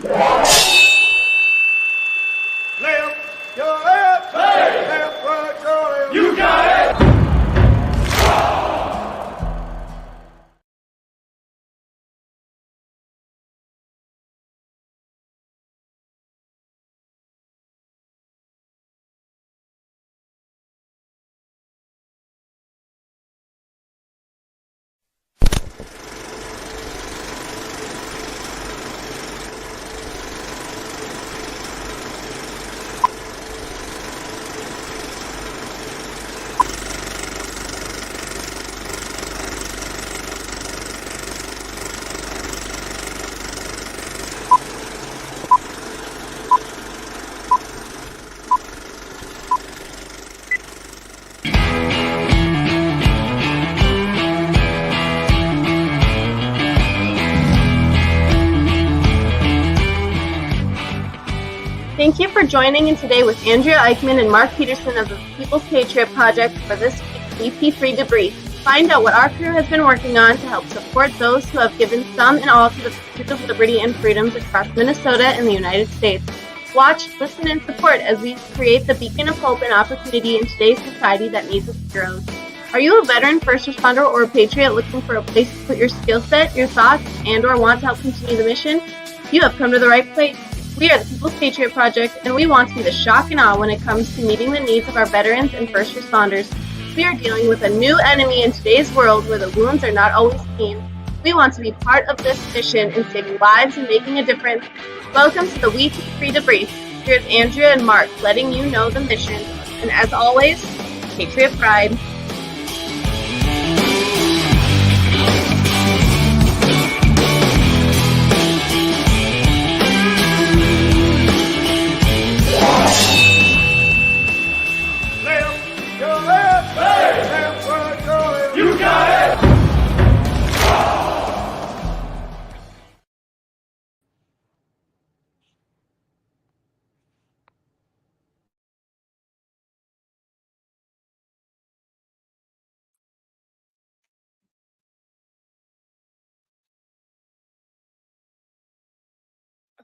Left, your left, hey. Left, right, your left. You got it. Thank you for joining in today with Andrea Eichmann and Mark Peterson of the People's Patriot Project for this week's WeP3 Debrief. Find out what our crew has been working on to help support those who have given some and all to the pursuit of liberty and freedoms across Minnesota and the United States. Watch, listen, and support as we create the beacon of hope and opportunity in today's society that needs its heroes. Are you a veteran, first responder, or a patriot looking for a place to put your skill set, your thoughts, and or want to help continue the mission? You have come to the right place. We are the People's Patriot Project, and we want to be the shock and awe when it comes to meeting the needs of our veterans and first responders. We are dealing with a new enemy in today's world where the wounds are not always clean. We want to be part of this mission in saving lives and making a difference. Welcome to the WeP3 Debrief. Here's Andrea and Mark letting you know the mission. And as always, Patriot Pride.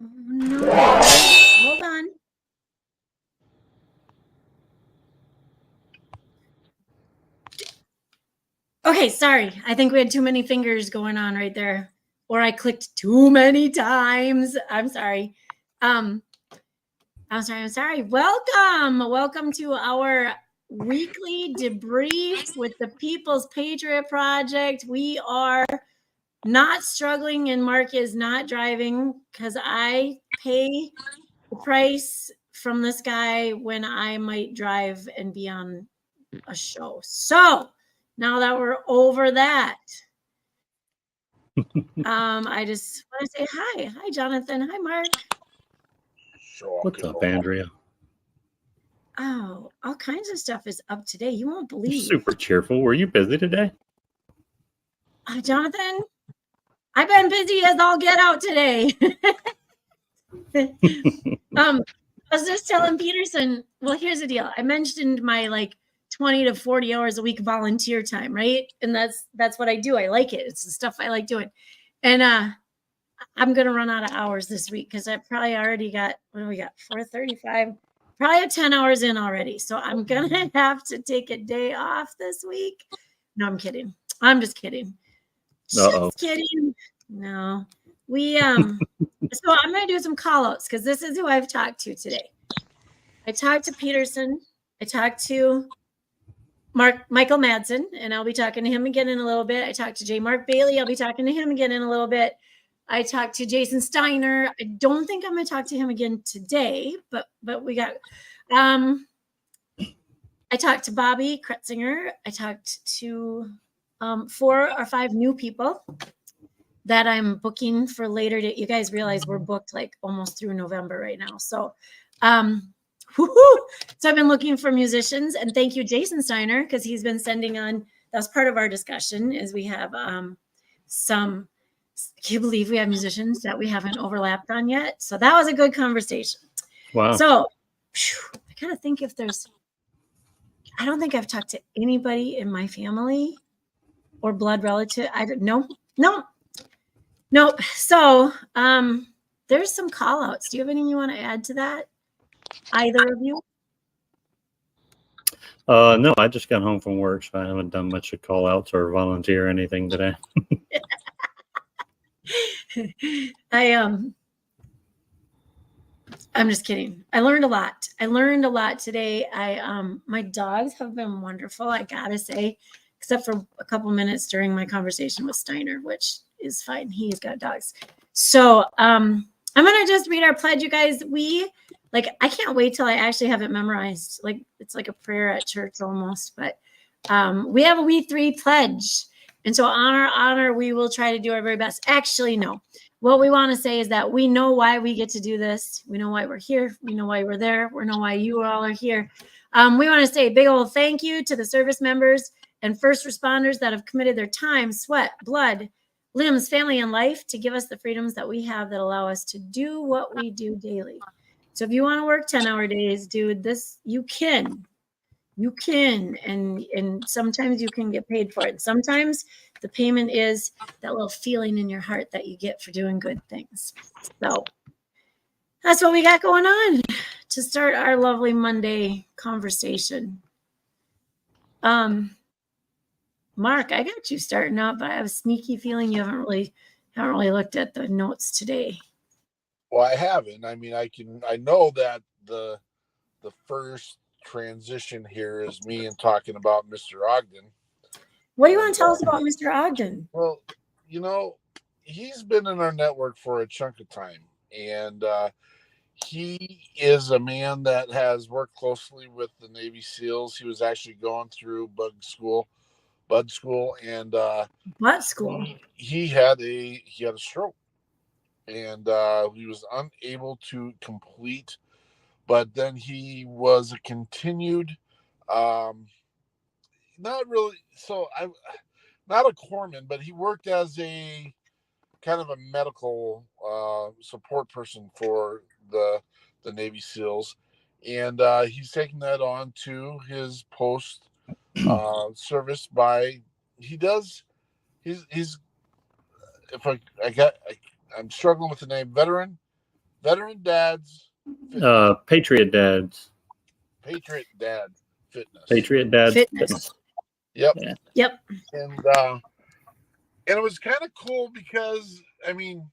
Oh, no. Hold on. Okay, sorry. I think we had too many fingers going on right there. Or I clicked too many times. I'm sorry. I'm sorry. Welcome to our weekly debrief with the People's Patriot Project. We are not struggling and Mark is not driving because I pay the price from this guy when I might drive and be on a show. So now that we're over that, I just want to say hi. Hi, Jonathan. Hi, Mark. What's up, Andrea? Oh, all kinds of stuff is up today. You won't believe. Super cheerful. Were you busy today? Jonathan, I've been busy as all get out today. I was just telling Peterson, well, here's the deal. I mentioned my 20 to 40 hours a week volunteer time, right? And that's what I do. I like it. It's the stuff I like doing. And I'm going to run out of hours this week because I probably already got, what do we got? 4:35. Probably have 10 hours in already. So I'm going to have to take a day off this week. No, I'm kidding. I'm just kidding. Just kidding. No. We so I'm going to do some call outs because this is who I've talked to today. I talked to Peterson. I talked to Michael Madsen, and I'll be talking to him again in a little bit. I talked to J. Mark Bailey. I'll be talking to him again in a little bit. I talked to Jason Steiner. I don't think I'm going to talk to him again today, but we got I talked to Bobby Kretzinger. I talked to 4 or 5 new people that I'm booking for later. You guys realize we're booked almost through November right now. So so I've been looking for musicians, and thank you, Jason Steiner, because he's been sending on. That's part of our discussion is we have some. Can you believe we have musicians that we haven't overlapped on yet? So that was a good conversation. Wow. So I kind of think I don't think I've talked to anybody in my family or blood relative. I don't know. Nope. So there's there's some call outs. Do you have anything you want to add to that? Either of you? No, I just got home from work, so I haven't done much of call outs or volunteer or anything today. I'm just kidding. I learned a lot. Today. My dogs have been wonderful, I gotta say, except for a couple minutes during my conversation with Steiner, which is fine. He's got dogs. So I'm gonna just read our pledge, you guys. I can't wait till I actually have it memorized. Like it's like a prayer at church almost, but we have a We3 pledge. And so on our honor, we will try to do our very best. Actually, no. What we want to say is that we know why we get to do this. We know why we're here. We know why we're there. We know why you all are here. We want to say a big old thank you to the service members and first responders that have committed their time, sweat, blood, limbs, family, and life to give us the freedoms that we have that allow us to do what we do daily. So if you want to work 10-hour days, dude, you can. And sometimes you can get paid for it. Sometimes the payment is that little feeling in your heart that you get for doing good things. So that's what we got going on to start our lovely Monday conversation. Mark, I got you starting out, but I have a sneaky feeling you haven't really looked at the notes today. Well, I haven't. I mean, I know that the first transition here is me and talking about Mr. Ogden. What do you want to tell us about Mr. Ogden? Well, he's been in our network for a chunk of time, and he is a man that has worked closely with the Navy SEALs. He was actually going through Bud School, and what school? He had a stroke, and he was unable to complete. But then he was a continued, not really. So not a corpsman, but he worked as a kind of a medical support person for the Navy SEALs, and he's taking that on to his post service by he's if I'm struggling with the name veteran dads. Patriot Dads. Patriot Dad Fitness. Patriot Dad Fitness. Yep. Yeah. Yep. And it was kind of cool because, I mean,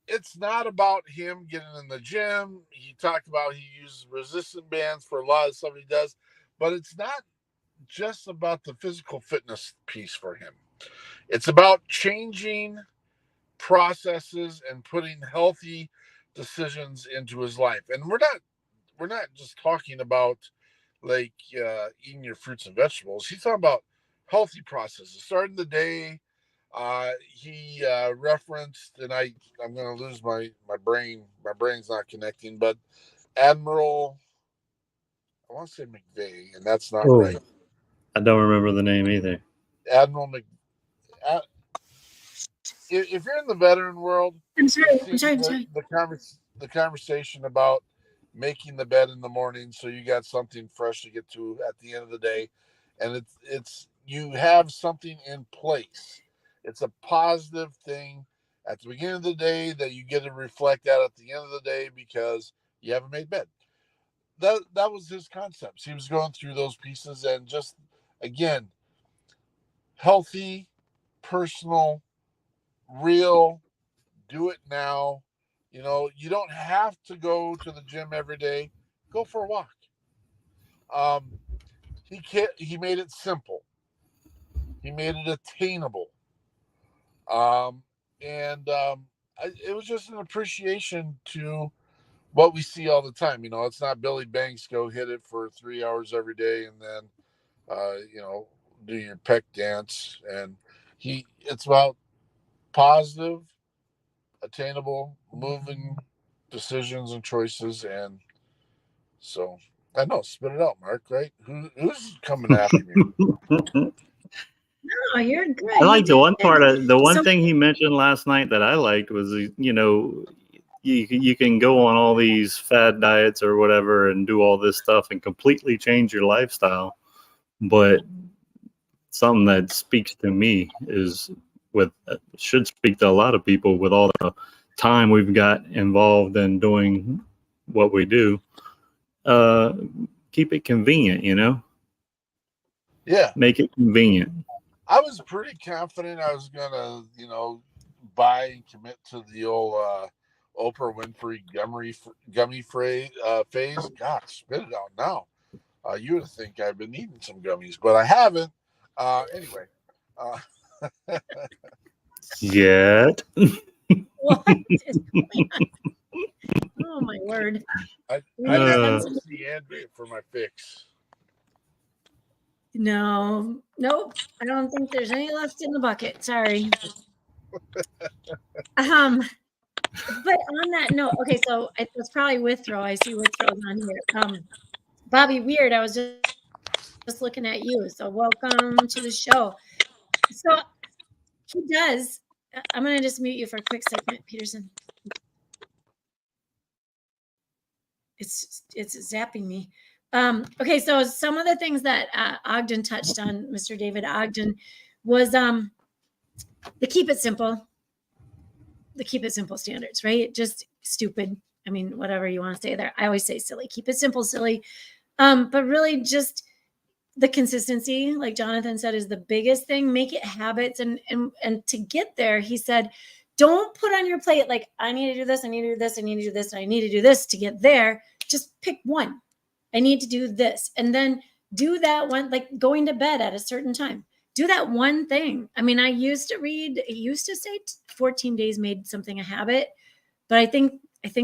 it's not about him getting in the gym. He talked about he uses resistant bands for a lot of stuff he does, but it's not just about the physical fitness piece for him. It's about changing processes and putting healthy decisions into his life. And we're not just talking about like eating your fruits and vegetables. He's talking about healthy processes. Starting the day, he referenced, and I'm going to lose my brain. My brain's not connecting, but Admiral, I want to say McVeigh, and that's not right. I don't remember the name either. Admiral if you're in the veteran world, I'm sorry. The conversation about making the bed in the morning so you got something fresh to get to at the end of the day, and it's you have something in place. It's a positive thing at the beginning of the day that you get to reflect at the end of the day because you haven't made bed. That was his concepts. He was going through those pieces and just again, healthy, personal, real, do it now. You don't have to go to the gym every day. Go for a walk. He made it simple. He made it attainable. It was just an appreciation to what we see all the time. It's not Billy Banks go hit it for 3 hours every day and then, do your pec dance. And it's about positive, attainable, moving decisions and choices. And so I know, spit it out, Mark, right? Who's coming after me? No, you're good. I like the one part of the one thing he mentioned last night that I liked was, you can go on all these fad diets or whatever and do all this stuff and completely change your lifestyle. But something that speaks to me is should speak to a lot of people with all the time we've got involved in doing what we do, keep it convenient, Yeah. make it convenient. I was pretty confident I was gonna, buy and commit to the old Oprah Winfrey gummy phase. God, spit it out now. You would think I've been eating some gummies, but I haven't. Anyway. Yet. What is going on? Oh my word! I'd have to see Andrea for my fix. No, nope. I don't think there's any left in the bucket. Sorry. But on that note, okay, so it's probably Withrow. I see Withrow's on here. Bobby Weird, I was just looking at you. So welcome to the show. So he does. I'm gonna just mute you for a quick second, Peterson. It's zapping me. Okay, so some of the things that Ogden touched on, Mr. David Ogden, was the keep it simple standards, right? Just stupid. I mean, whatever you want to say there. I always say silly. Keep it simple, silly. But really just the consistency, like Jonathan said, is the biggest thing. Make it habits. And to get there, he said, don't put on your plate like, I need to do this, I need to do this, I need to do this, and I need to do this to get there. Just pick one. I need to do this. And then do that one, like going to bed at a certain time. Do that one thing. I mean, I used to say 14 days made something a habit, but I think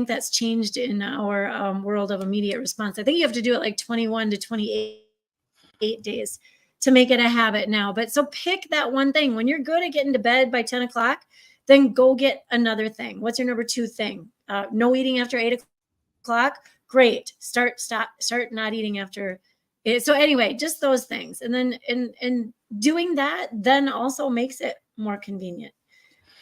that's changed in our world of immediate response. I think you have to do it like 21 to 28 days to make it a habit now. But so pick that one thing. When you're good at getting to bed by 10 o'clock, then go get another thing. What's your number 2 thing? No eating after 8 o'clock. Great. Start not eating after it. So anyway, just those things. And then in doing that, then also makes it more convenient.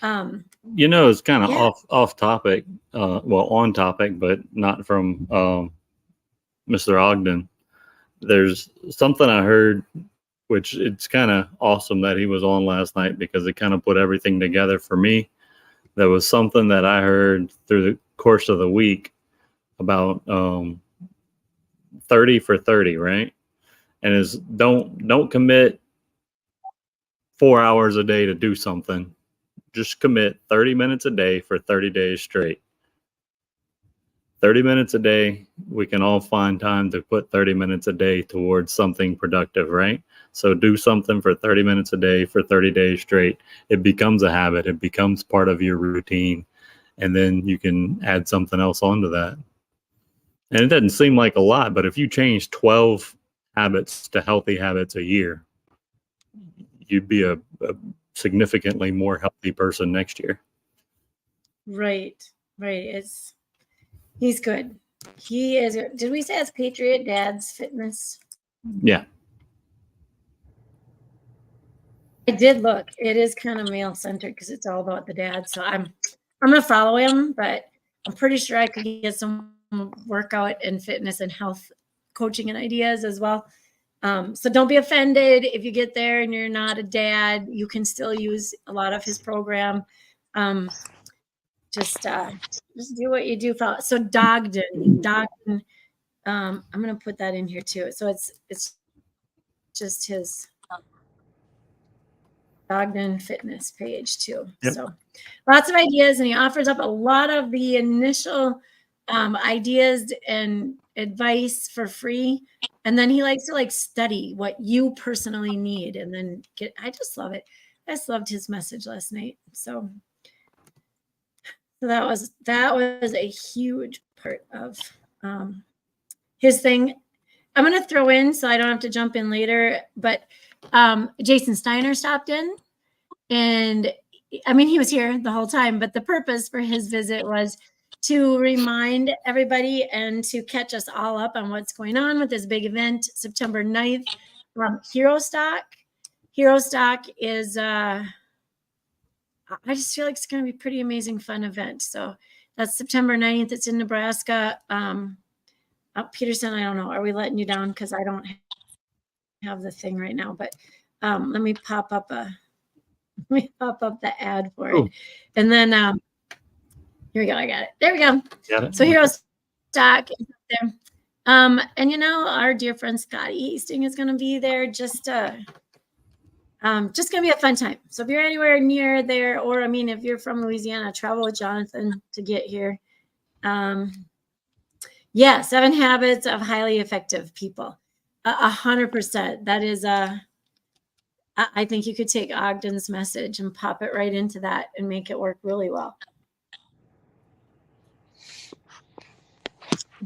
It's kind of off topic, on topic, but not from Mr. Ogden. There's something I heard, which it's kind of awesome that he was on last night because it kind of put everything together for me. There was something that I heard through the course of the week about 30 for 30, right? And is don't commit 4 hours a day to do something. Just commit 30 minutes a day for 30 days straight. 30 minutes a day, we can all find time to put 30 minutes a day towards something productive, right? So do something for 30 minutes a day for 30 days straight. It becomes a habit. It becomes part of your routine. And then you can add something else onto that. And it doesn't seem like a lot, but if you change 12 habits to healthy habits a year, you'd be a significantly more healthy person next year. Right. He's good. He is. Did we say it's Patriot Dad's Fitness? Yeah. I did look. It is kind of male centered because it's all about the dad. So I'm gonna follow him, but I'm pretty sure I could get some workout and fitness and health coaching and ideas as well. So don't be offended if you get there and you're not a dad. You can still use a lot of his program. Just do what you do. So Dogden. I'm gonna put that in here too. So it's just his Ogden Fitness page too. Yep. So lots of ideas, and he offers up a lot of the initial ideas and advice for free. And then he likes to study what you personally need and then I just love it. I just loved his message last night. So that was a huge part of his thing. I'm going to throw in, so I don't have to jump in later, but Jason Steiner stopped in, and I mean, he was here the whole time, but the purpose for his visit was to remind everybody and to catch us all up on what's going on with this big event, September 9th from Hero Stock. Hero Stock is, I just feel like it's going to be a pretty amazing, fun event. So that's September 9th. It's in Nebraska. Peterson, I don't know. Are we letting you down? Because I don't have the thing right now, but let me pop up the ad for it. And then Here we go. I got it. There we go. Got it? So Heroes Stock is up there. And you know, our dear friend Scott Easting is going to be there. Just going to be a fun time. So if you're anywhere near there, or I mean, if you're from Louisiana, travel with Jonathan to get here. Yeah, 7 Habits of Highly Effective People. 100%. That is I think you could take Ogden's message and pop it right into that and make it work really well.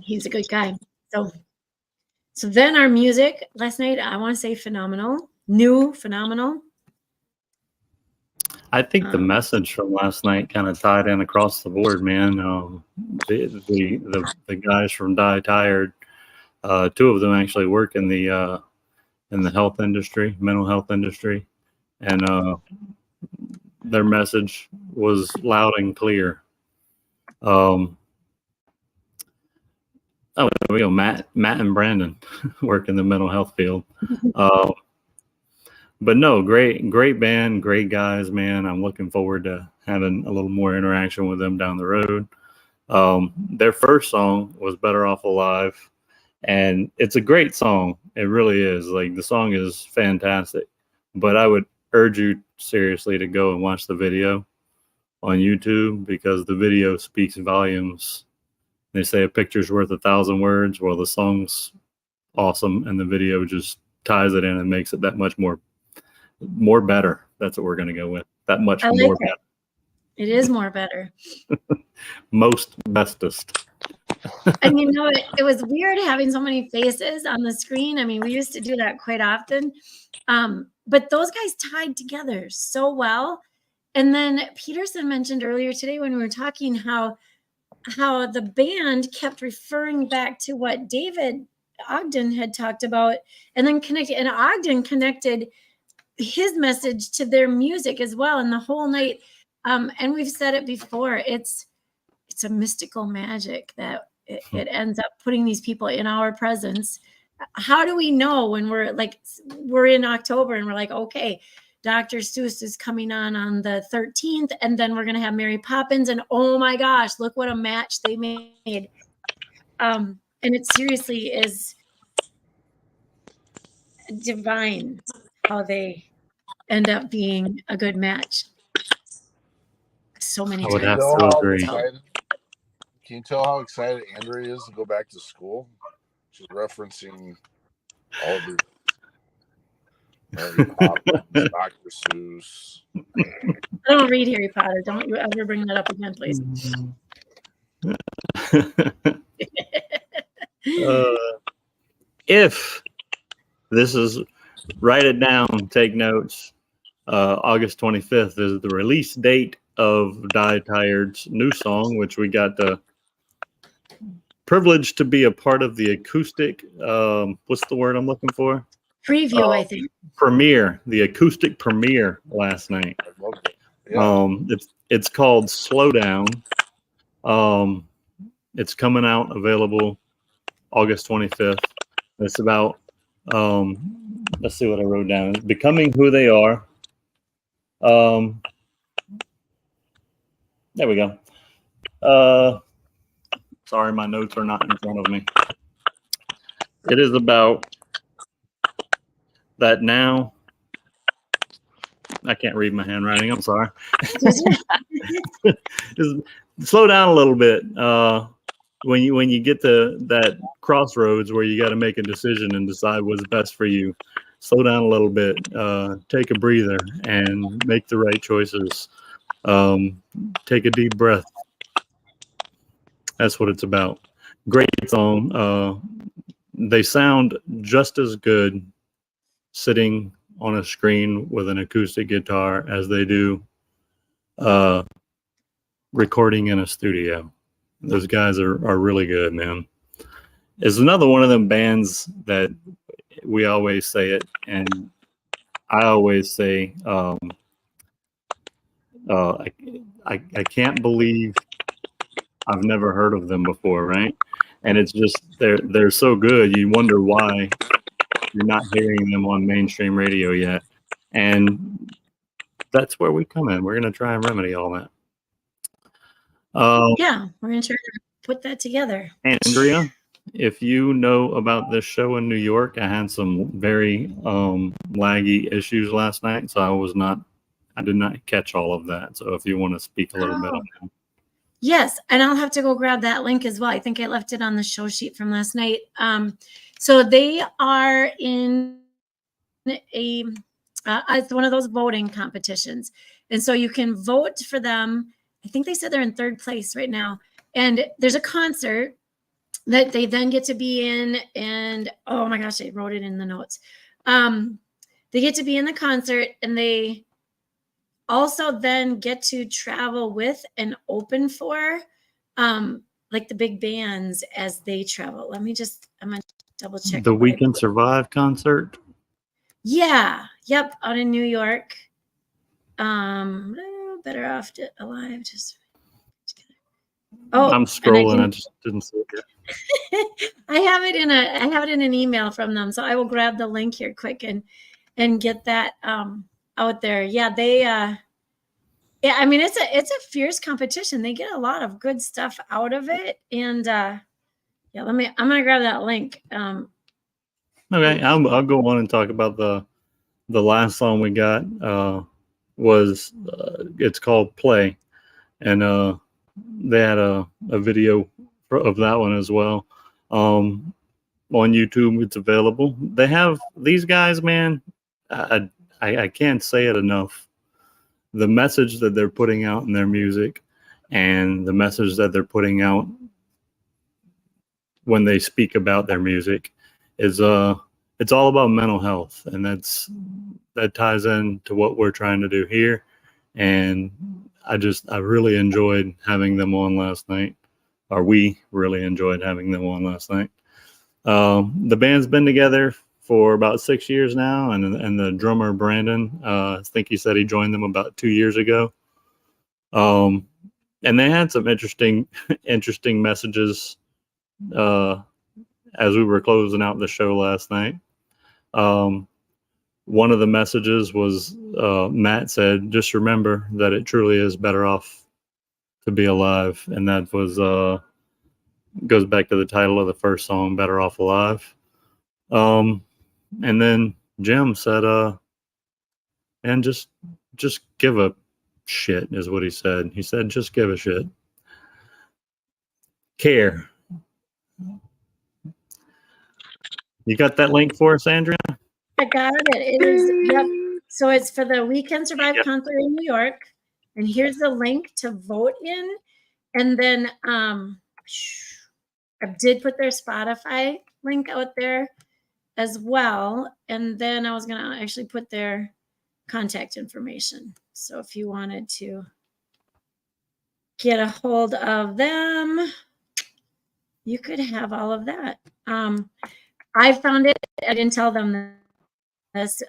He's a good guy. So then our music last night, I want to say phenomenal. Phenomenal. I think the message from last night kind of tied in across the board, man. The guys from Die Tired, 2 of them actually work in the health industry, mental health industry, and their message was loud and clear. Oh, there we go. Matt and Brandon work in the mental health field. But no, great band, great guys, man. I'm looking forward to having a little more interaction with them down the road. Their first song was Better Off Alive, and it's a great song. It really is. Like, the song is fantastic, but I would urge you seriously to go and watch the video on YouTube, because the video speaks volumes. They say a picture's worth 1,000 words. Well, the song's awesome, and the video just ties it in and makes it that much more better. That's what we're going to go with. That much more better. It is more better. Most bestest. And you know, it was weird having so many faces on the screen. I mean, we used to do that quite often. But those guys tied together so well. And then Peterson mentioned earlier today when we were talking how the band kept referring back to what David Ogden had talked about, and then Ogden connected his message to their music as well. And the whole night, and we've said it before, it's a mystical magic that it ends up putting these people in our presence. How do we know when we're in October and we're like, okay, Dr. Seuss is coming on the 13th, and then we're going to have Mary Poppins, and oh my gosh, look what a match they made. And it seriously is divine how they end up being a good match. So many times. Can you tell how excited Andrea is to go back to school? She's referencing all of the Mary Poppins, Dr. Seuss. I don't read Harry Potter. Don't you ever bring that up again, please. If this is, write it down, take notes. August 25th is the release date of Die Tired's new song, which we got the privilege to be a part of the acoustic. What's the word I'm looking for? Preview, I think. Premiere, the acoustic premiere last night. I love it. Yeah. It's called Slow Down. It's coming out, available August 25th. It's about let's see what I wrote down. It's becoming who they are. There we go. Sorry, my notes are not in front of me. It is about that now. I can't read my handwriting. I'm sorry. Just slow down a little bit. When you get to that crossroads where you got to make a decision and decide what's best for you, slow down a little bit. Take a breather and make the right choices. Take a deep breath. That's what it's about. Great song. They sound just as good sitting on a screen with an acoustic guitar as they do recording in a studio. Those guys are really good, man. It's another one of them bands that we always say it, and I always say, I can't believe I've never heard of them before, right? And it's just they're so good. You wonder why you're not hearing them on mainstream radio yet. And that's where we come in. We're going to try and remedy all that. Yeah, we're gonna try to put that together. Andrea, if you know about this show in New York, I had some very laggy issues last night, so I did not catch all of that. So if you want to speak a little bit on that. Yes, and I'll have to go grab that link as well. I think I left it on the show sheet from last night. So they are in it's one of those voting competitions, and so you can vote for them. I think they said they're in 3rd place right now, and there's a concert that they then get to be in, and oh my gosh, I wrote it in the notes. They get to be in the concert, and they also then get to travel with and open for like the big bands as they travel. I'm gonna double check The We Can Survive concert. Yeah, yep, out in New York. Better off alive. I'm scrolling. I just didn't see it yet. I have it in an email from them, so I will grab the link here quick and get that out there. Yeah, yeah, I mean it's a fierce competition. They get a lot of good stuff out of it, and yeah, I'm gonna grab that link. Okay, I'll go on and talk about the last song we got. Was it's called Play, and they had a video of that one as well. On YouTube, it's available. They have these guys, man. I can't say it enough. The message that they're putting out in their music, and the message that they're putting out when they speak about their music, is it's all about mental health, and that ties into what we're trying to do here. And I really enjoyed having them on last night, or we really enjoyed having them on last night. The band's been together for about 6 years now, and the drummer Brandon, I think he said he joined them about 2 years ago. And they had some interesting messages as we were closing out the show last night. One of the messages was Matt said, "Just remember that it truly is better off to be alive," and that was goes back to the title of the first song, "Better Off Alive." And then Jim said, "And just give a shit," is what he said. He said, "Just give a shit. Care." You got that link for us, Andrea? I got it. It is, yep. So it's for the We Can Survive concert in New York. And here's the link to vote in. And then I did put their Spotify link out there as well. And then I was going to actually put their contact information. So if you wanted to get a hold of them, you could have all of that. I found it. I didn't tell them this.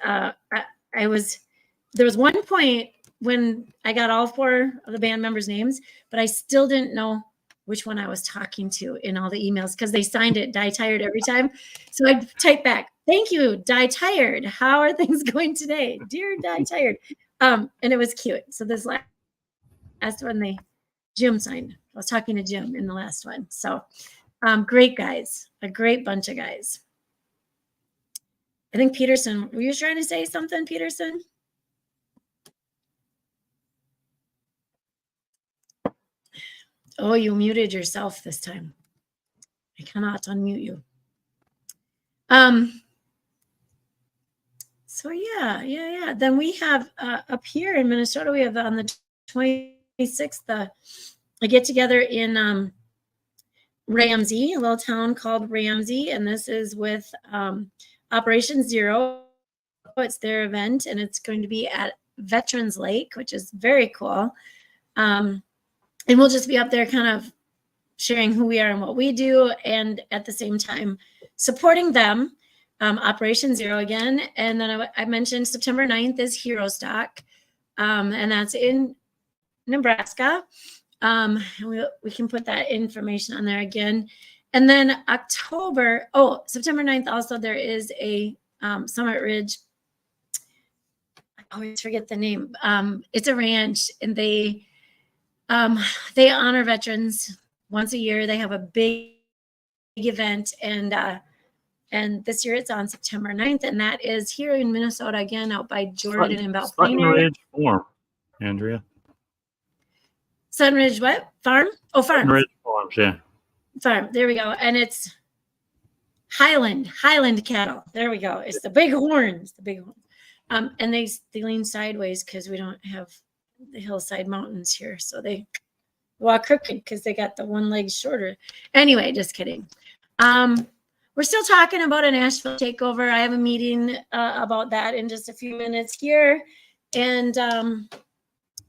There was one point when I got all 4 of the band members' names, but I still didn't know which one I was talking to in all the emails because they signed it Die Tired every time. So I'd type back, "Thank you, Die Tired. How are things going today? Dear Die Tired." And it was cute. So this last one, Jim signed. I was talking to Jim in the last one. So great guys, a great bunch of guys. I think Peterson, were you trying to say something, Peterson? Oh, you muted yourself this time. I cannot unmute you. So yeah. Then we have up here in Minnesota, we have on the 26th, a get together in Ramsey, a little town called Ramsey, and this is with Operation Zero. It's their event, and it's going to be at Veterans Lake, which is very cool. And we'll just be up there kind of sharing who we are and what we do, and at the same time supporting them. Operation Zero again. And then I mentioned September 9th is Hero Stock, and that's in Nebraska. We can put that information on there again. And then September 9th also, there is a Summit Ridge. I always forget the name. It's a ranch, and they They honor veterans once a year. They have a big event, and this year it's on September 9th, and that is here in Minnesota again, out by Jordan and Belle Plaine Sutton area. Ridge Farm, Andrea. Sunridge what? Farm? Oh, farm. Sutton Ridge Farms, yeah. Farm. There we go. And it's Highland cattle. There we go. It's the big horns. The big horns. And they lean sideways because we don't have the hillside mountains here. So they walk crooked because they got the one leg shorter. Anyway, just kidding. We're still talking about a Nashville takeover. I have a meeting about that in just a few minutes here. And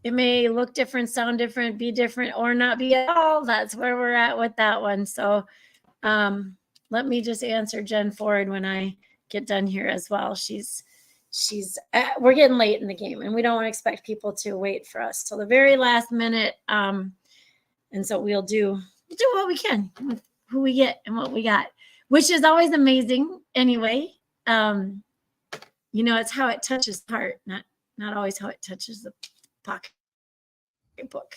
it may look different, sound different, be different, or not be at all. That's where we're at with that one. So let me just answer Jen Ford when I get done here as well. We're getting late in the game, and we don't want to expect people to wait for us till the very last minute. And so we'll do what we can with who we get and what we got, which is always amazing anyway. It's how it touches the heart, not always how it touches the pocketbook.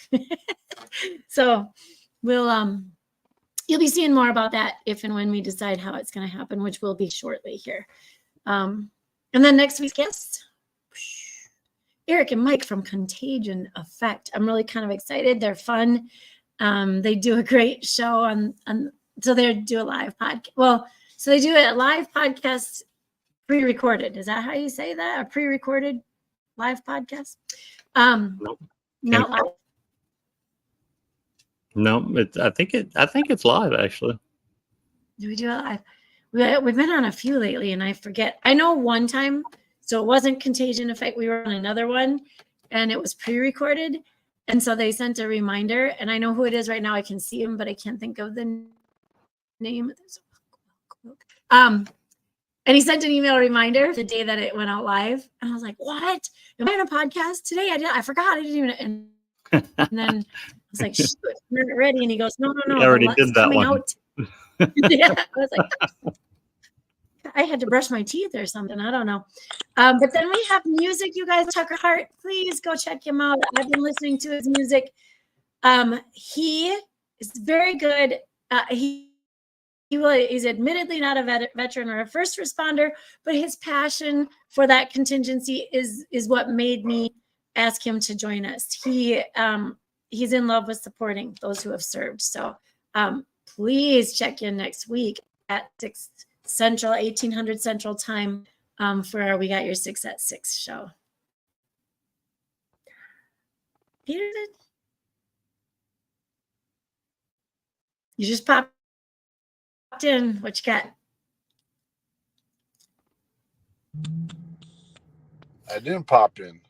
So you'll be seeing more about that if and when we decide how it's going to happen, which will be shortly here. And then next week's guests, Eric and Mike from Contagion Effect. I'm really kind of excited. They're fun. They do a great show so they do a live podcast. Well, so they do a live podcast pre-recorded. Is that how you say that? A pre-recorded live podcast? Nope. Not live. No, I think it's live actually. Do we do it live? We've been on a few lately, and I forget. I know one time, so it wasn't Contagion Effect. We were on another one, and it was pre-recorded, and so they sent a reminder. And I know who it is right now. I can see him, but I can't think of the name. And he sent an email reminder the day that it went out live, and I was like, "What? Am I on a podcast today? I forgot. I didn't even." And then I was like, "Shoot, we're not ready." And he goes, "No. I already did that one." Out. Yeah, I was like, I had to brush my teeth or something. I don't know. But then we have music, you guys. Tucker Hart, please go check him out. I've been listening to his music. He is very good. He's admittedly not a veteran or a first responder, but his passion for that contingency is what made me ask him to join us. He's in love with supporting those who have served. So please check in next week at 6 Central, 1800 Central time for our We Got Your 6 at 6 show. Peterson? You just popped in. What you got? I didn't pop in.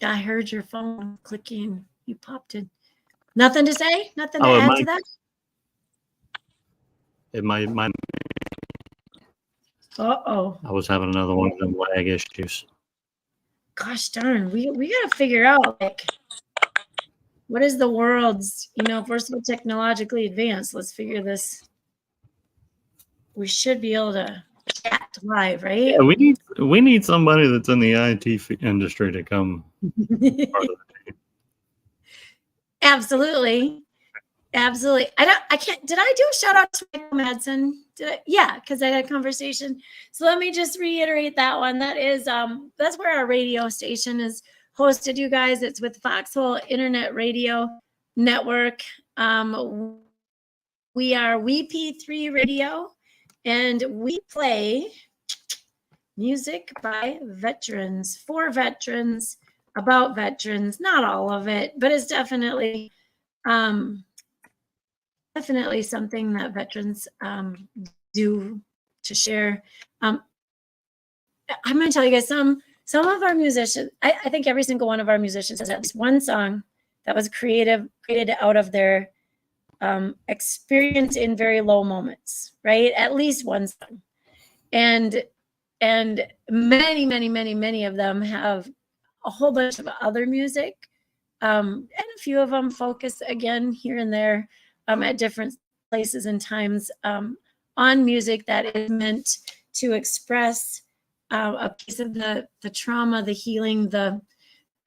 I heard your phone clicking. You popped in. Nothing to say? Nothing to Oh, add to that? My Uh-oh. I was having another one of them lag issues. Gosh darn. We got to figure out, like, what is the world's, if we're so technologically advanced, let's figure this. We should be able to chat live, right? Yeah, we need somebody that's in the IT industry to come. Absolutely. I can't. Did I do a shout out to Michael Madsen? Yeah, because I had a conversation. So let me just reiterate that one. That is, that's where our radio station is hosted, you guys. It's with Foxhole Internet Radio Network. We are WeP3 Radio, and we play music by veterans, for veterans, about veterans. Not all of it, but it's definitely something that veterans do to share. I'm going to tell you guys some of our musicians. I think every single one of our musicians has at least one song that was created out of their experience in very low moments, right? At least one song. And many of them have a whole bunch of other music. And a few of them focus again here and there at different places and times on music that is meant to express a piece of the trauma, the healing, the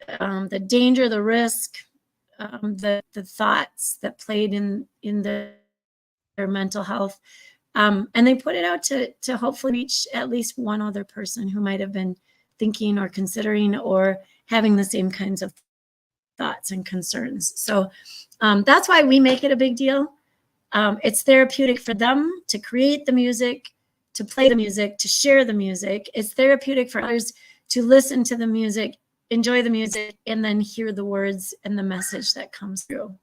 the danger, the risk, the thoughts that played in their mental health. And they put it out to hopefully reach at least one other person who might have been thinking or considering or having the same kinds of thoughts and concerns. So that's why we make it a big deal. It's therapeutic for them to create the music, to play the music, to share the music. It's therapeutic for others to listen to the music, enjoy the music, and then hear the words and the message that comes through.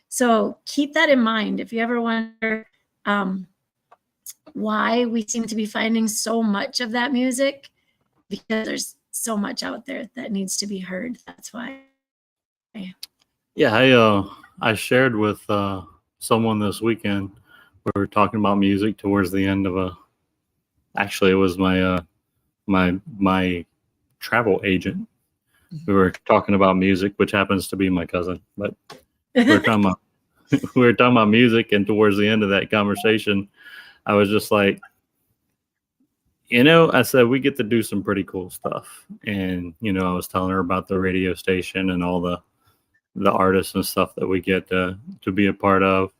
So keep that in mind. If you ever wonder why we seem to be finding so much of that music, because there's so much out there that needs to be heard. That's why. Yeah, I shared with someone this weekend. We were talking about music towards the end of actually it was my my travel agent. We were talking about music, which happens to be my cousin, but we were talking about music, and towards the end of that conversation, I was just like, I said, we get to do some pretty cool stuff. And, I was telling her about the radio station and all the artists and stuff that we get to be a part of.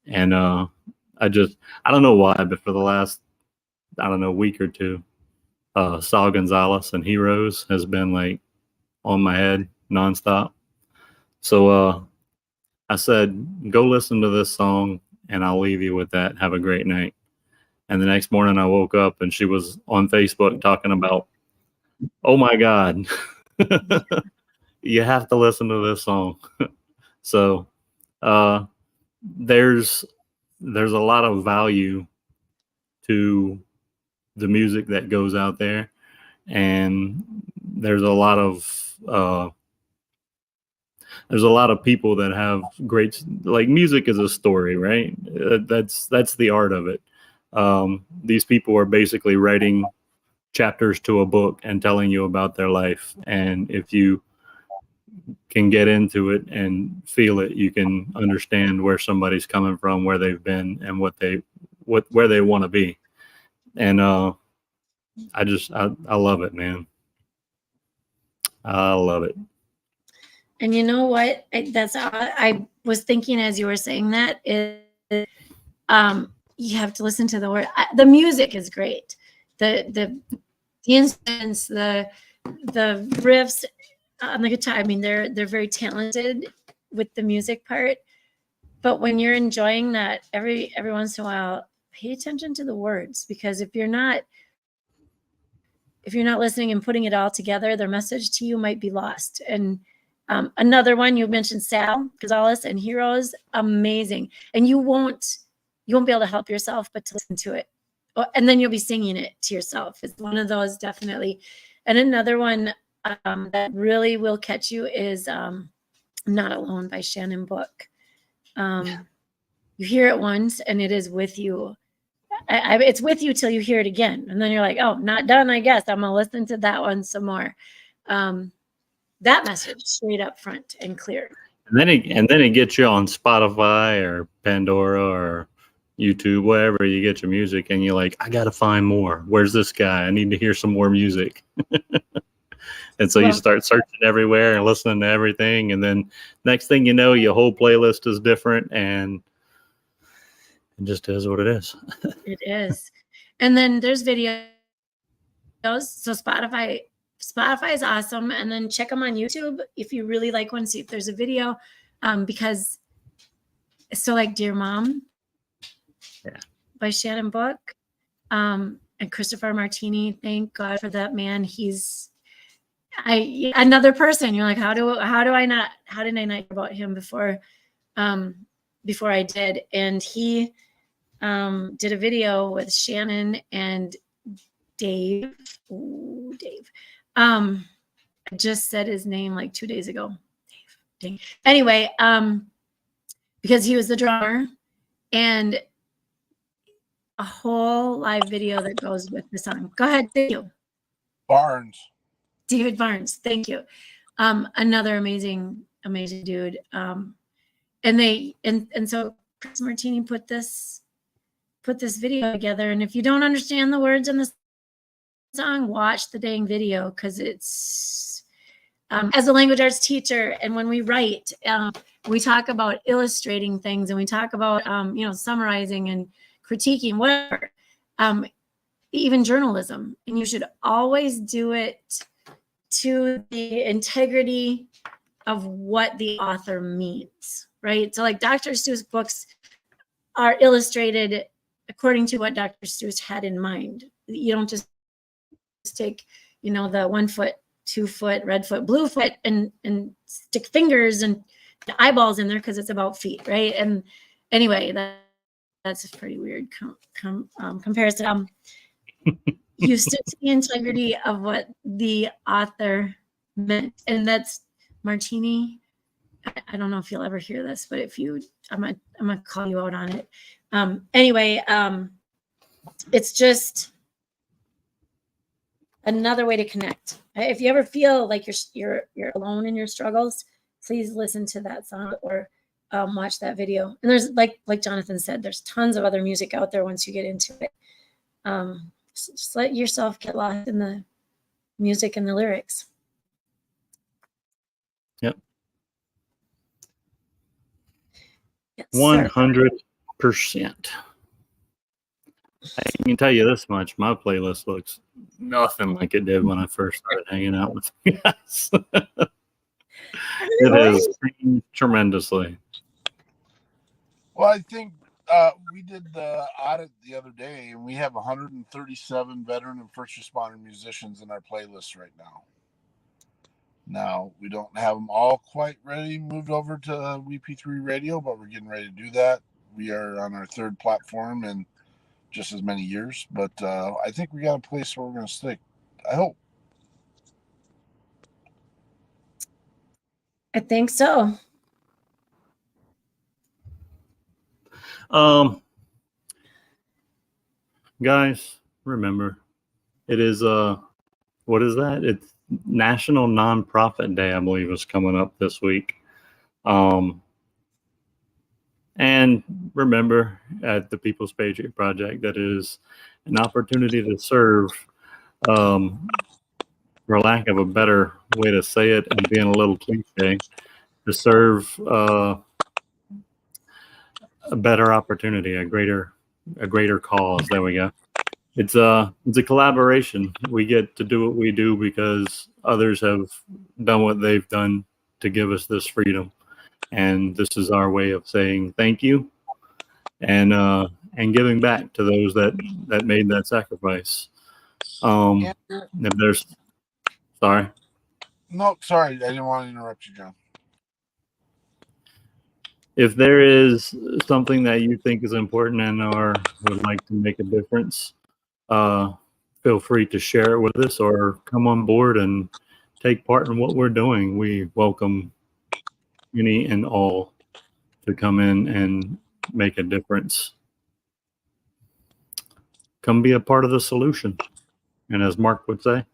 And I don't know why, but for the last, week or two, Saul Gonzalez and Heroes has been like on my head nonstop. So I said, go listen to this song and I'll leave you with that. Have a great night. And the next morning I woke up and she was on Facebook talking about, oh my God, you have to listen to this song. So there's a lot of value to the music that goes out there. And there's a lot of people that have great, like, music is a story, right? That's the art of it. These people are basically writing chapters to a book and telling you about their life. And if you can get into it and feel it, you can understand where somebody's coming from, where they've been, and where they want to be. And I love it, man. I love it. And you know what? I was thinking as you were saying that is, you have to listen to the word. The music is great. The instruments, the riffs on the guitar. I mean, they're very talented with the music part. But when you're enjoying that, every once in a while, pay attention to the words, because if you're not listening and putting it all together, their message to you might be lost. And another one, you mentioned Sal Gonzalez and Heroes, amazing. And you won't be able to help yourself but to listen to it. And then you'll be singing it to yourself. It's one of those, definitely. And another one that really will catch you is Not Alone by Shannon Book. You hear it once and it is with you. It's with you till you hear it again. And then you're like, oh, not done, I guess. I'm going to listen to that one some more. That message straight up front and clear. And then it gets you on Spotify or Pandora or YouTube, wherever you get your music, and you're like, I gotta find more. Where's this guy? I need to hear some more music. And so you start searching everywhere and listening to everything, and then next thing you know, your whole playlist is different, and it just is what it is. It is. And then there's videos. So Spotify is awesome. And then check them on YouTube if you really like one. See if there's a video, because so like Dear Mom, by Shannon Book, and Christopher Martini. Thank God for that man. He's another person. You're like, how did I not hear about him before I did? And he did a video with Shannon and Dave. Ooh, Dave. I just said his name like 2 days ago. Dave. Anyway, because he was the drummer, and a whole live video that goes with the song. Go ahead, thank you. David Barnes, thank you. Another amazing dude. And so Chris Martini put this video together. And if you don't understand the words in the song, watch the dang video, because it's as a language arts teacher, and when we write, we talk about illustrating things, and we talk about summarizing and critiquing, whatever, even journalism. And you should always do it to the integrity of what the author means, right? So like Dr. Seuss books are illustrated according to what Dr. Seuss had in mind. You don't just take, the 1 foot, 2 foot, red foot, blue foot, and stick fingers and eyeballs in there because it's about feet, right? And anyway, that's a pretty weird comparison. You stick to the integrity of what the author meant, and that's Martini. I don't know if you'll ever hear this, but if you, I'm gonna call you out on it. Anyway, it's just another way to connect. If you ever feel like you're alone in your struggles, please listen to that song or watch that video. And there's like Jonathan said, there's tons of other music out there once you get into it. Just let yourself get lost in the music and the lyrics. Yep. Yes, 100%. I can tell you this much: my playlist looks nothing like it did when I first started hanging out with you guys. It has changed tremendously. Well, I think we did the audit the other day, and we have 137 veteran and first responder musicians in our playlist right now. Now, we don't have them all quite ready, moved over to WeP3 Radio, but we're getting ready to do that. We are on our 3rd platform in just as many years, but I think we got a place where we're going to stick. I hope. I think so. Guys, remember, it is what is that? It's National Nonprofit Day, I believe, is coming up this week. And remember, at the People's Patriot Project, that is an opportunity to serve, for lack of a better way to say it, and being a little cliche, to serve a better opportunity, a greater cause. There we go. It's a collaboration. We get to do what we do because others have done what they've done to give us this freedom, and this is our way of saying thank you and giving back to those that made that sacrifice. If there's sorry. No, sorry, I didn't want to interrupt you, John. If there is something that you think is important and or would like to make a difference, feel free to share it with us or come on board and take part in what we're doing. We welcome any and all to come in and make a difference. Come be a part of the solution. And as Mark would say,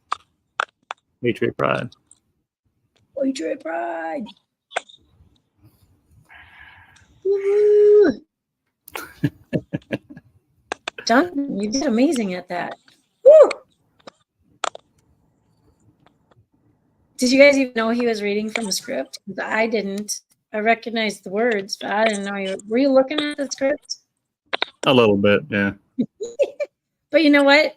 Patriot Pride. Patriot Pride. Woo-hoo. John, you did amazing at that. Woo! Did you guys even know he was reading from a script? I didn't. I recognized the words, but I didn't know you were you looking at the script? A little bit, yeah. But you know what?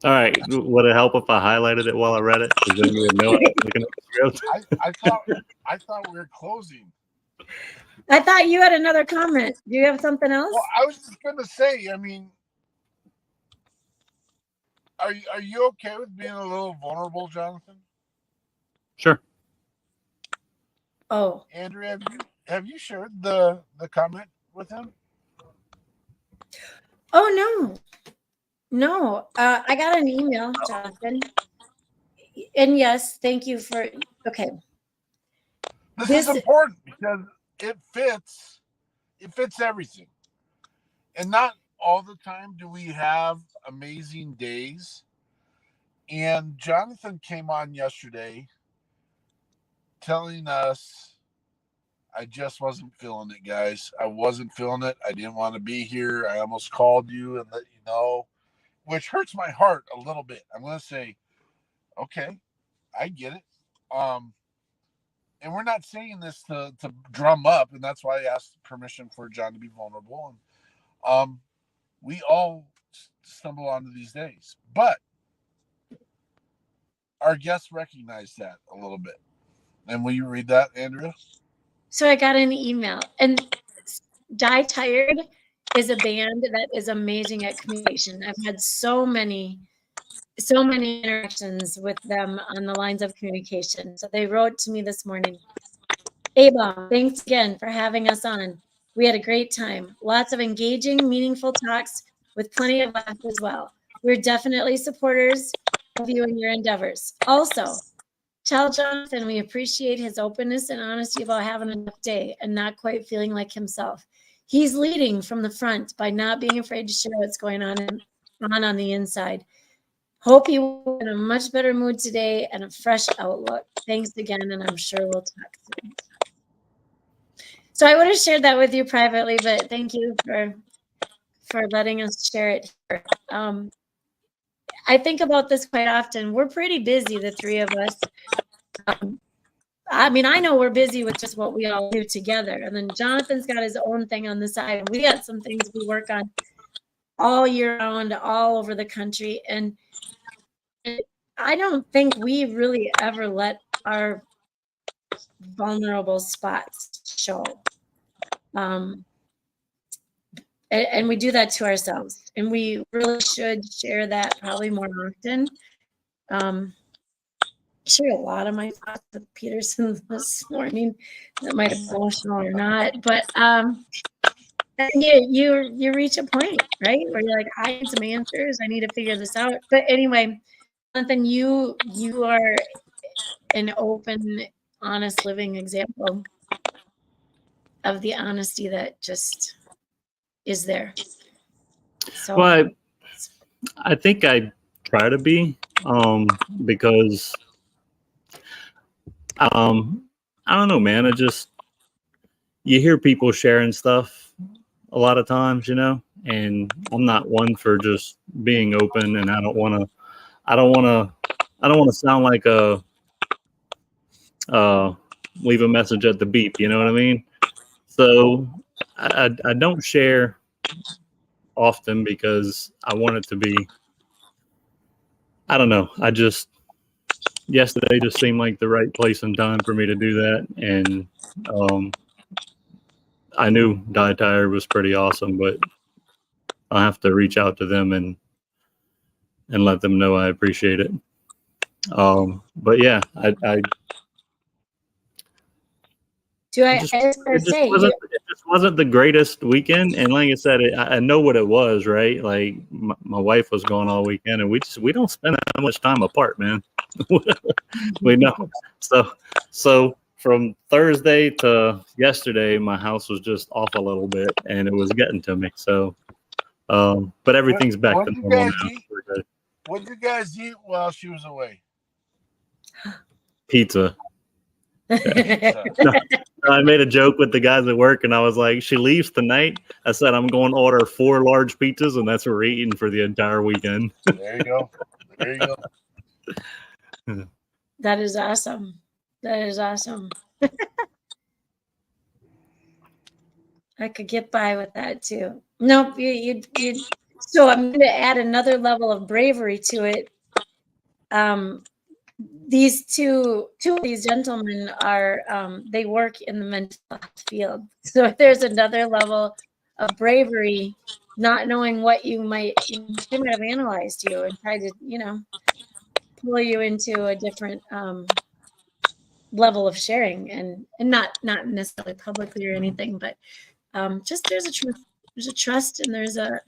All right. Would it help if I highlighted it while I read it? Because then you would know it. Looking at the script. I thought we were closing. I thought you had another comment. Do you have something else? Well, I was just going to say, I mean, are you okay with being a little vulnerable, Jonathan? Sure. Oh, Andrew, have you shared the comment with him? Oh no. I got an email, Jonathan. And yes, thank you for okay. This is important because it fits everything. And not all the time do we have amazing days. And Jonathan came on yesterday telling us, I just wasn't feeling it, guys. I wasn't feeling it. I didn't want to be here. I almost called you and let you know, which hurts my heart a little bit. I'm going to say, okay, I get it. and we're not saying this to drum up, and that's why I asked permission for John to be vulnerable. And we all stumble onto these days, but our guests recognize that a little bit. And will you read that, Andrea? So I got an email, and Die Tired is a band that is amazing at communication. I've had so many interactions with them on the lines of communication. So they wrote to me this morning, A-Bomb, thanks again for having us on. We had a great time. Lots of engaging, meaningful talks with plenty of laughs as well. We're definitely supporters of you and your endeavors. Also, tell Jonathan we appreciate his openness and honesty about having a tough day and not quite feeling like himself. He's leading from the front by not being afraid to share what's going on the inside. Hope you're in a much better mood today and a fresh outlook. Thanks again, and I'm sure we'll talk soon. So I would have shared that with you privately, but thank you for letting us share it here. I think about this quite often. We're pretty busy, the three of us. I mean, I know we're busy with just what we all do together. And then Jonathan's got his own thing on the side. We got some things we work on all year round, all over the country. And I don't think we really ever let our vulnerable spots show. And we do that to ourselves. And we really should share that probably more often. Share a lot of my thoughts with Peterson this morning. That might be emotional or not, but you reach a point, right, where you're like, I need some answers. I need to figure this out. But anyway, Jonathan, you are an open, honest, living example of the honesty that just is there. So, well, I think I try to be, because I don't know, man. You hear people sharing stuff a lot of times, and I'm not one for just being open, and I don't want to sound like leave a message at the beep. You know what I mean? So I don't share often because I want it to be, I don't know. Yesterday just seemed like the right place and time for me to do that. And I knew Die Tired was pretty awesome, but I'll have to reach out to them and let them know I appreciate it. But yeah, it just wasn't the greatest weekend. And like I said, I know what it was, right? Like my wife was gone all weekend, and we don't spend that much time apart, man. We know. So from Thursday to yesterday, my house was just off a little bit, and it was getting to me. So, but everything's back to normal now. What did you guys eat while she was away? Pizza. I made a joke with the guys at work, and I was like, she leaves tonight. I said, I'm going to order 4 large pizzas, and that's what we're eating for the entire weekend. There you go. There you go. That is awesome. That is awesome. I could get by with that too. Nope. You. So I'm going to add another level of bravery to it. These two of these gentlemen are, they work in the mental health field. So if there's another level of bravery, not knowing what they might have analyzed you and tried to, pull you into a different level of sharing, and not necessarily publicly or anything, but just there's a trust, and there's a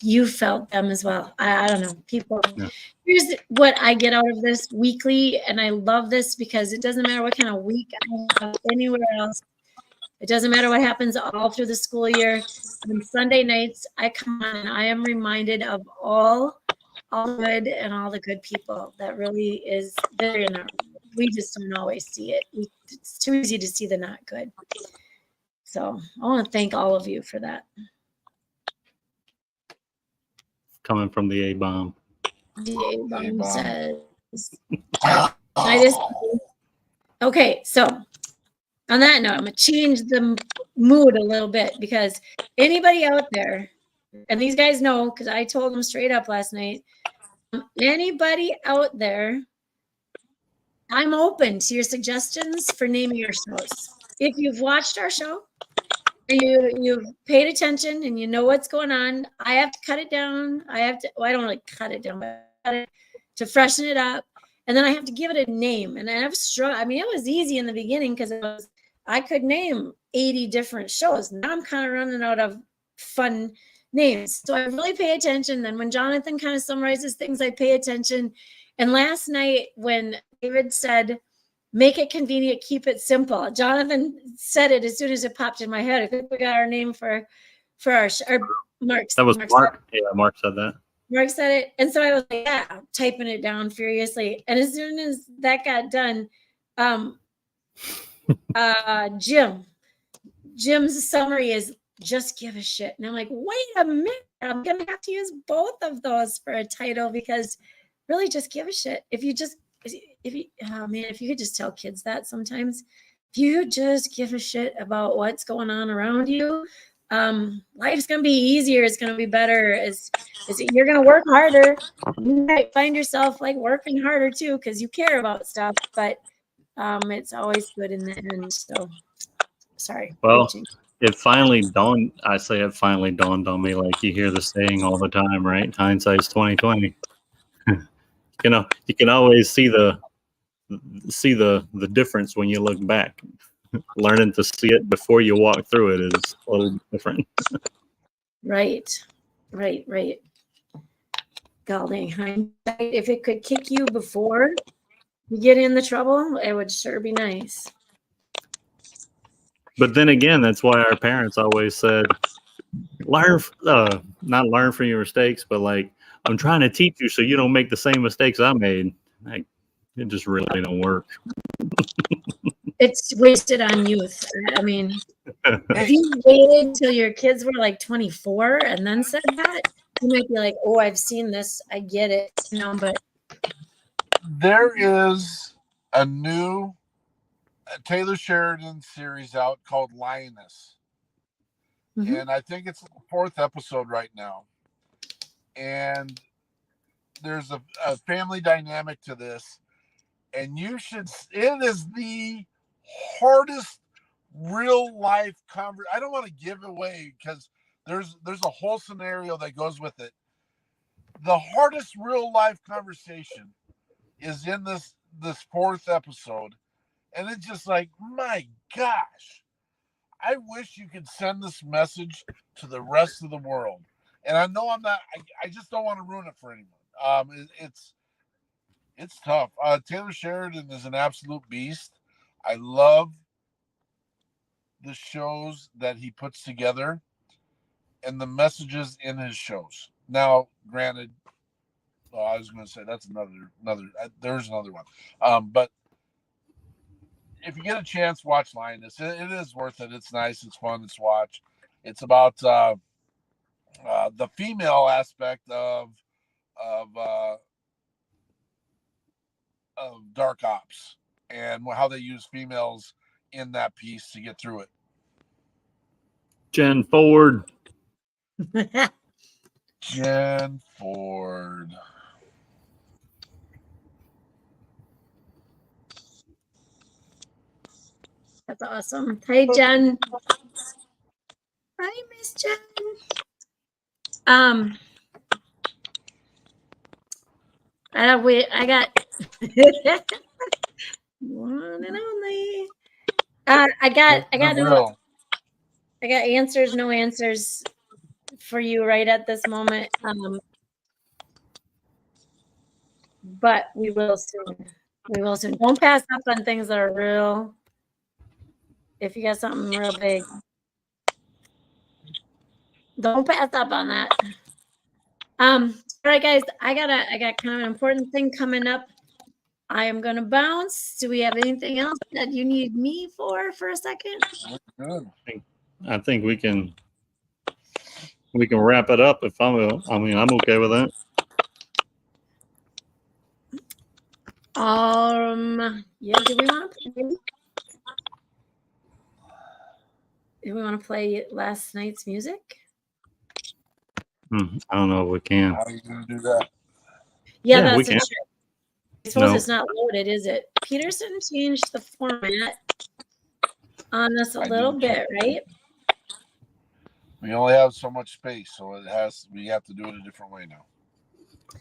you felt them as well. I don't know, people. Yeah. Here's what I get out of this weekly, and I love this because it doesn't matter what kind of week I have anywhere else. It doesn't matter what happens all through the school year. On Sunday nights, I come on and I am reminded of all good and all the good people that really is there in our. We just don't always see it. It's too easy to see the not good. So I want to thank all of you for that. Coming from the A-Bomb. The A-Bomb says, Okay, so on that note, I'm gonna change the mood a little bit, because anybody out there, and these guys know because I told them straight up last night, anybody out there, I'm open to your suggestions for naming your shows. If you've watched our show and you've paid attention and you know what's going on, I have to cut it down. I have to, well, I don't really cut it down, but I cut it to freshen it up. And then I have to give it a name. And I've struggled. I mean, it was easy in the beginning because I could name 80 different shows. Now I'm kind of running out of fun names. So I really pay attention. Then when Jonathan kind of summarizes things, I pay attention. And last night when David said, make it convenient, keep it simple, Jonathan said it as soon as it popped in my head. I think we got our name for our Mark. That was Mark. Yeah, Mark said that. Mark said it. And so I was like, yeah, typing it down furiously. And as soon as that got done, Jim's summary is just give a shit. And I'm like, wait a minute, I'm gonna have to use both of those for a title, because really just give a shit. If you could just tell kids that sometimes, if you just give a shit about what's going on around you, life's gonna be easier. It's gonna be better. You're gonna work harder. You might find yourself like working harder too because you care about stuff, but it's always good in the end. So sorry. Well, it finally dawned on me, like you hear the saying all the time, right? Hindsight's 20/20. You know, you can always see the difference when you look back. Learning to see it before you walk through it is a little different. Right. Golly, hindsight, if it could kick you before you get in the trouble, it would sure be nice. But then again, that's why our parents always said, not learn from your mistakes, but like, I'm trying to teach you so you don't make the same mistakes I made. Like, it just really don't work. It's wasted on youth. I mean, if you waited till your kids were like 24 and then said that, you might be like, oh, I've seen this. I get it. You know, but there is a new Taylor Sheridan series out called Lioness. Mm-hmm. And I think it's the 4th episode right now. And there's a family dynamic to this. And it is the hardest real life conversation. I don't want to give away because there's a whole scenario that goes with it. The hardest real life conversation is in this 4th episode. And it's just like, my gosh, I wish you could send this message to the rest of the world. And I know I'm not, I just don't want to ruin it for anyone. It's tough. Taylor Sheridan is an absolute beast. I love the shows that he puts together and the messages in his shows. Now, granted, I was going to say that's another. There's another one. But if you get a chance, watch Lioness. It is worth it. It's nice. It's fun. It's watch. It's about the female aspect of dark ops and how they use females in that piece to get through it. Jen Ford. Jen Ford. That's awesome. Hey, Jen. Hi, Miss Jen. I got one and only. I got answers, no answers for you right at this moment. But we will soon. Don't pass up on things that are real. If you got something real big, don't pass up on that. All right, guys, I got kind of an important thing coming up. I am gonna bounce. Do we have anything else that you need me for a second? Good. I think we can wrap it up I'm okay with that. Yeah, do we want to play last night's music? I don't know if we can. How are you going to do that? Yeah, Yeah, we that's a can. trick. I suppose No. it's not loaded, is it? Peterson changed the format on us a little bit, right? We only have so much space, so we have to do it a different way now.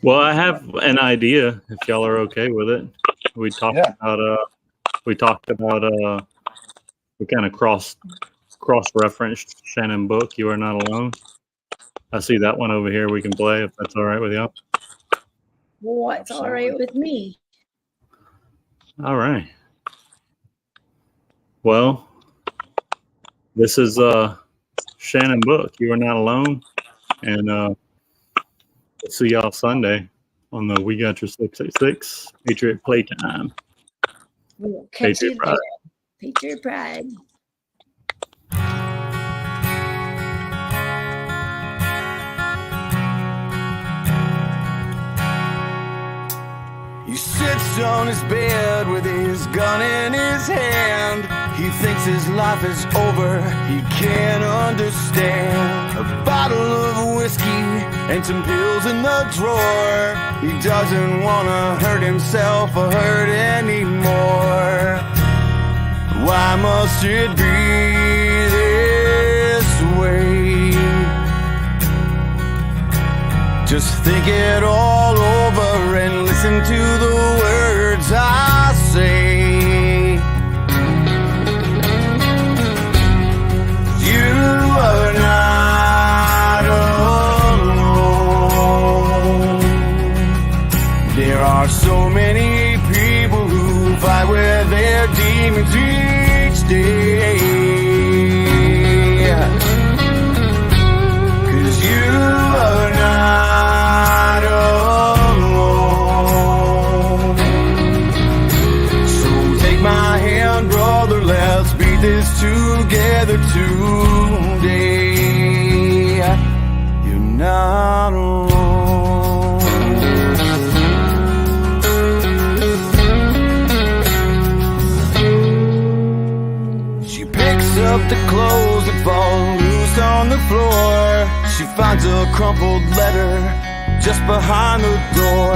Well, I have an idea if y'all are okay with it. We talked about we kind of cross-referenced Shannon book, You Are Not Alone. I see that one over here we can play if that's all right with y'all. What's all right with me? All right. Well, this is Shannon book, You Are Not Alone. And we'll see y'all Sunday on the We Got Your 666 Patriot Playtime. We'll catch Patriot you Pride. there. Patriot Pride. He sits on his bed with his gun in his hand. He thinks his life is over, he can't understand. A bottle of whiskey and some pills in the drawer. He doesn't wanna hurt himself or hurt anymore. Why must it be this way? Just think it all over and listen to the words I say. You are not alone. There are so many people who fight with their demons each day. 'Cause you are not alone. So take my hand, brother, let's beat this together today. You're not alone. She picks up the clothes that fall loose on the floor. She finds a crumpled letter just behind the door.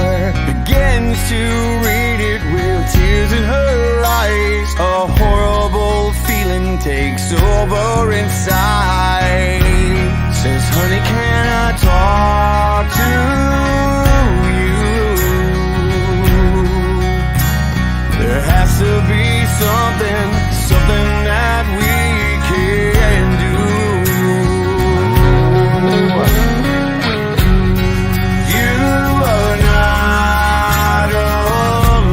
Begins to read it with tears in her eyes. A horrible feeling takes over inside. Says, honey, can I talk to you? There has to be something that we can do. You are not alone.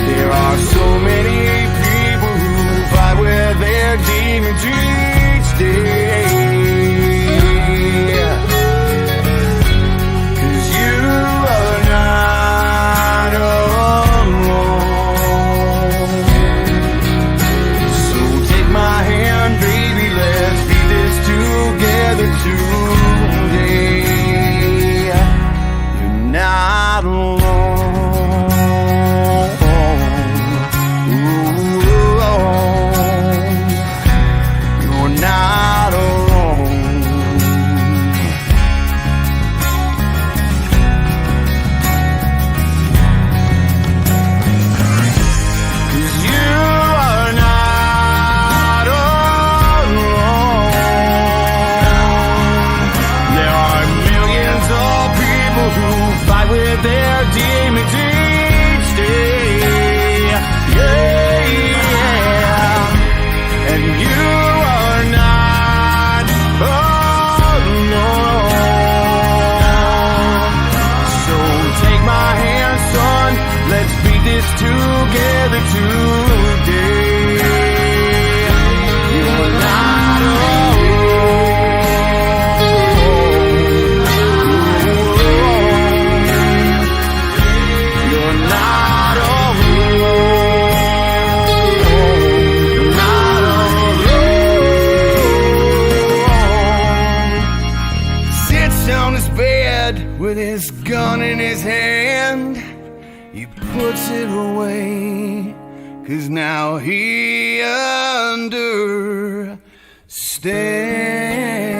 There are so many people who fight with their demons each day. 'Cause you are not alone. So take my hand, baby, let's beat this together today. You're not alone. Ooh, you're not alone. 'Cause you are not alone. There are millions of people who fight with their demons each day. Yeah. And you are not alone. So take my hand, son, let's beat this together today. You're not alone. bed with his gun in his hand. He puts it away, 'cause now he understands.